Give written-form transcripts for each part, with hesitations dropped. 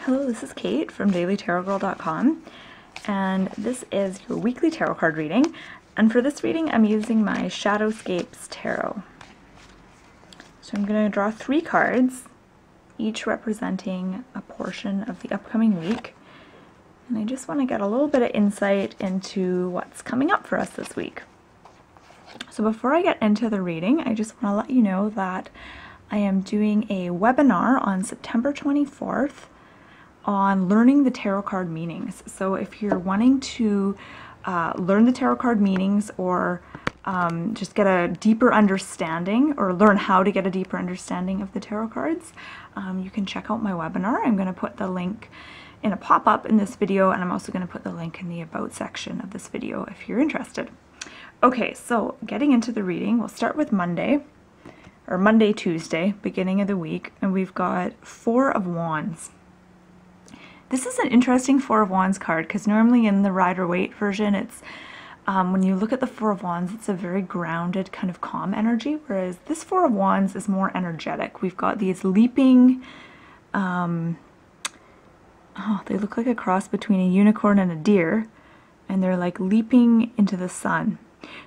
Hello, this is Kate from dailytarotgirl.com, and this is your weekly tarot card reading. And for this reading, I'm using my Shadowscapes Tarot. So I'm going to draw 3 cards, each representing a portion of the upcoming week. And I just want to get a little bit of insight into what's coming up for us this week. So before I get into the reading, I just want to let you know that I am doing a webinar on September 24th on learning the tarot card meanings. So if you're wanting to learn the tarot card meanings, or just get a deeper understanding, or learn how to get a deeper understanding of the tarot cards, you can check out my webinar. I'm going to put the link in a pop-up in this video, and I'm also going to put the link in the About section of this video if you're interested. Okay, so getting into the reading, we'll start with Monday, Tuesday, beginning of the week, and we've got 4 of Wands. This is an interesting 4 of Wands card because normally in the Rider-Waite version, it's when you look at the 4 of Wands, it's a very grounded, kind of calm energy, whereas this 4 of Wands is more energetic. We've got these leaping, they look like a cross between a unicorn and a deer, and they're like leaping into the sun.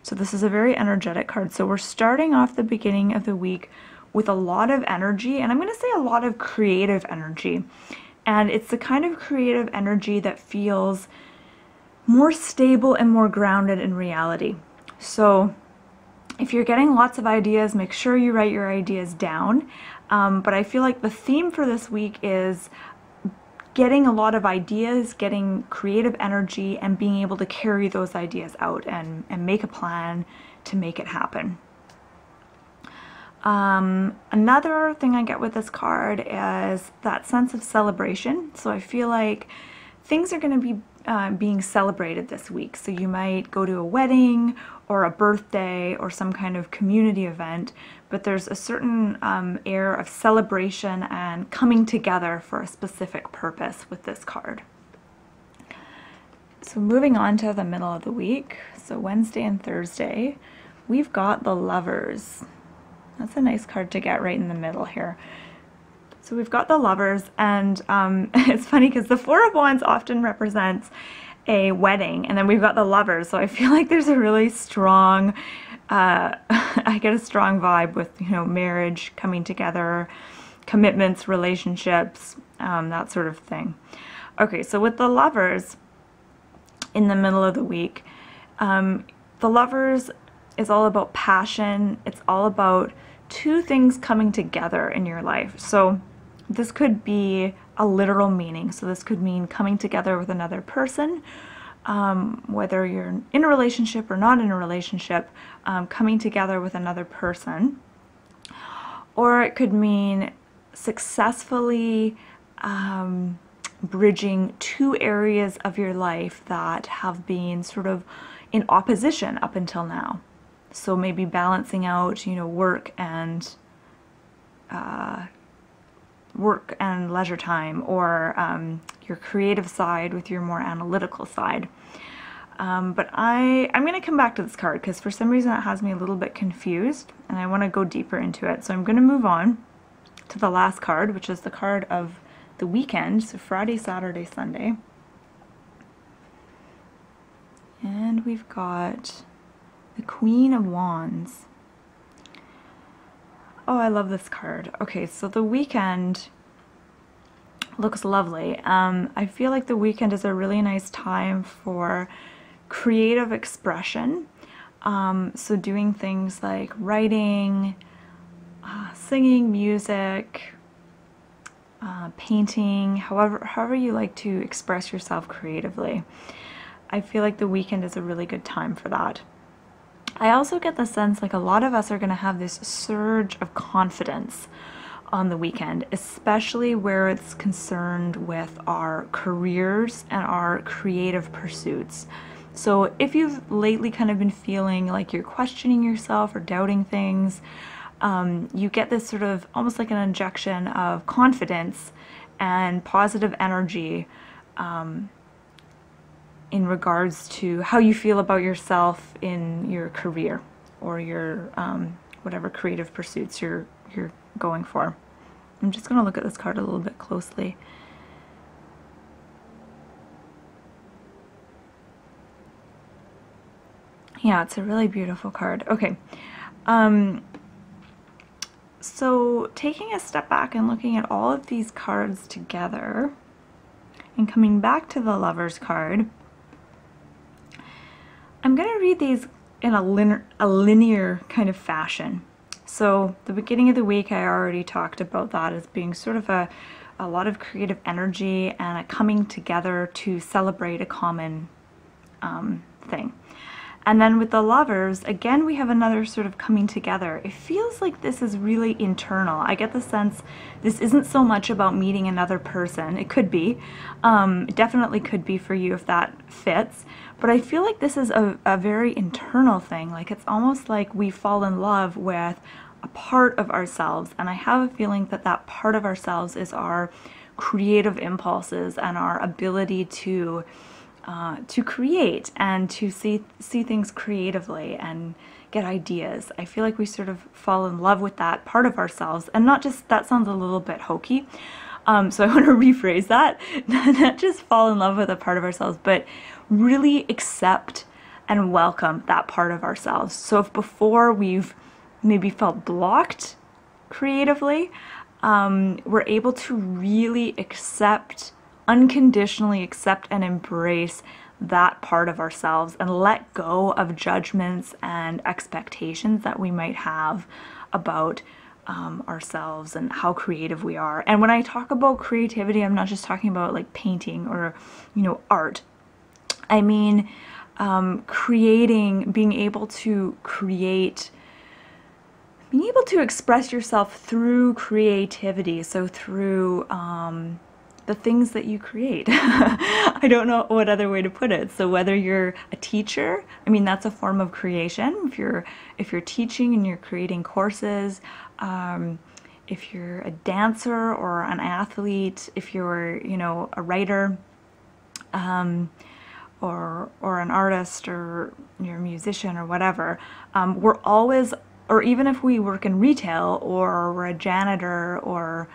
So this is a very energetic card. So we're starting off the beginning of the week with a lot of energy, and I'm going to say a lot of creative energy. And it's the kind of creative energy that feels more stable and more grounded in reality. So if you're getting lots of ideas, make sure you write your ideas down. But I feel like the theme for this week is getting a lot of ideas, getting creative energy, and being able to carry those ideas out and make a plan to make it happen. Another thing I get with this card is that sense of celebration. So I feel like things are going to be being celebrated this week. So you might go to a wedding or a birthday or some kind of community event, but there's a certain air of celebration and coming together for a specific purpose with this card. So moving on to the middle of the week, so Wednesday and Thursday, we've got the Lovers. That's a nice card to get right in the middle here. So we've got the Lovers, and it's funny because the 4 of Wands often represents a wedding, and then we've got the Lovers. So I feel like there's a really strong, I get a strong vibe with, you know, marriage, coming together, commitments, relationships, that sort of thing. Okay, so with the Lovers in the middle of the week, the Lovers is all about passion. It's all about 2 things coming together in your life. So this could be a literal meaning. So this could mean coming together with another person, whether you're in a relationship or not in a relationship, coming together with another person. Or it could mean successfully bridging 2 areas of your life that have been sort of in opposition up until now. So maybe balancing out, you know, work and leisure time, or your creative side with your more analytical side. But I'm going to come back to this card because for some reason it has me a little bit confused, and I want to go deeper into it. So I'm going to move on to the last card, which is the card of the weekend, so Friday, Saturday, Sunday. And we've got the Queen of Wands. Oh, I love this card. Okay, so the weekend looks lovely. I feel like the weekend is a really nice time for creative expression. So doing things like writing, singing, music, painting, however you like to express yourself creatively. I feel like the weekend is a really good time for that. I also get the sense like a lot of us are going to have this surge of confidence on the weekend, especially where it's concerned with our careers and our creative pursuits. So if you've lately kind of been feeling like you're questioning yourself or doubting things, you get this sort of almost like an injection of confidence and positive energy in regards to how you feel about yourself in your career or your whatever creative pursuits you're going for. I'm just going to look at this card a little bit closely. Yeah, it's a really beautiful card. Okay. So taking a step back and looking at all of these cards together and coming back to the Lover's card, I'm going to read these in a linear kind of fashion. So the beginning of the week, I already talked about that as being sort of a lot of creative energy and a coming together to celebrate a common thing. And then with the Lovers, again, we have another sort of coming together. It feels like this is really internal. I get the sense this isn't so much about meeting another person. It could be. It definitely could be for you if that fits. But I feel like this is a very internal thing. Like it's almost like we fall in love with a part of ourselves. And I have a feeling that that part of ourselves is our creative impulses and our ability to create and to see things creatively and get ideas. I feel like we sort of fall in love with that part of ourselves, and not just, that sounds a little bit hokey, so I want to rephrase that, not just fall in love with a part of ourselves, but really accept and welcome that part of ourselves. So if before we've maybe felt blocked creatively, we're able to really unconditionally accept and embrace that part of ourselves and let go of judgments and expectations that we might have about ourselves and how creative we are. And when I talk about creativity, I'm not just talking about like painting or, you know, art. I mean creating, being able to create, being able to express yourself through creativity, so through the things that you create. I don't know what other way to put it. So whether you're a teacher, I mean, that's a form of creation. If you're teaching and you're creating courses, if you're a dancer or an athlete, if you're, you know, a writer, or an artist, or you're a musician or whatever, we're always, or even if we work in retail or we're a janitor or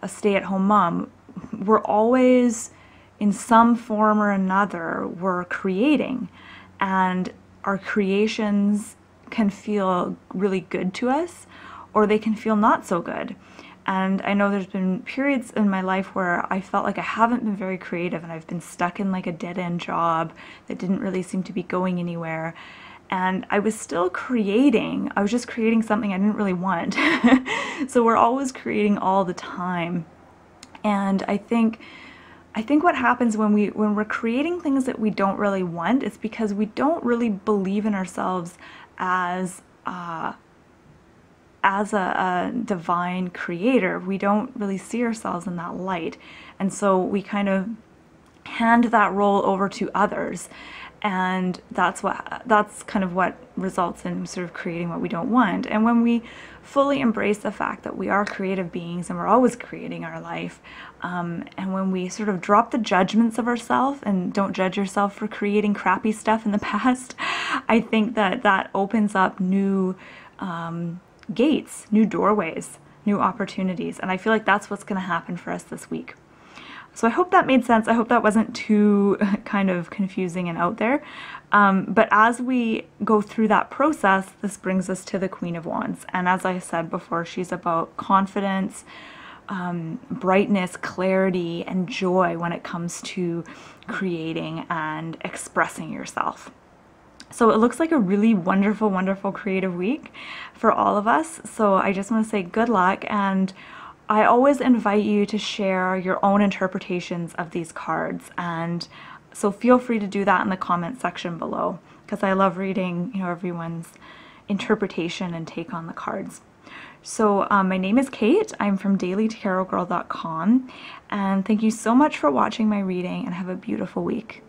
a stay-at-home mom, we're always, in some form or another, we're creating, and our creations can feel really good to us, or they can feel not so good. And I know there's been periods in my life where I felt like I haven't been very creative, and I've been stuck in like a dead-end job that didn't really seem to be going anywhere. And I was still creating. I was just creating something I didn't really want. So we're always creating all the time. And I think what happens when we're creating things that we don't really want is because we don't really believe in ourselves as a divine creator. We don't really see ourselves in that light, and so we kind of hand that role over to others, and that's kind of what results in sort of creating what we don't want. And when we fully embrace the fact that we are creative beings and we're always creating our life, and when we sort of drop the judgments of ourselves and don't judge yourself for creating crappy stuff in the past, I think that opens up new gates, new doorways, new opportunities. And I feel like that's what's going to happen for us this week. So I hope that made sense. I hope that wasn't too kind of confusing and out there. But as we go through that process, this brings us to the Queen of Wands. And as I said before, she's about confidence, brightness, clarity, and joy when it comes to creating and expressing yourself. So it looks like a really wonderful, wonderful creative week for all of us. So I just want to say good luck, and I always invite you to share your own interpretations of these cards, and so feel free to do that in the comment section below, because I love reading, you know, everyone's interpretation and take on the cards. So my name is Kate. I'm from dailytarotgirl.com, and thank you so much for watching my reading, and have a beautiful week.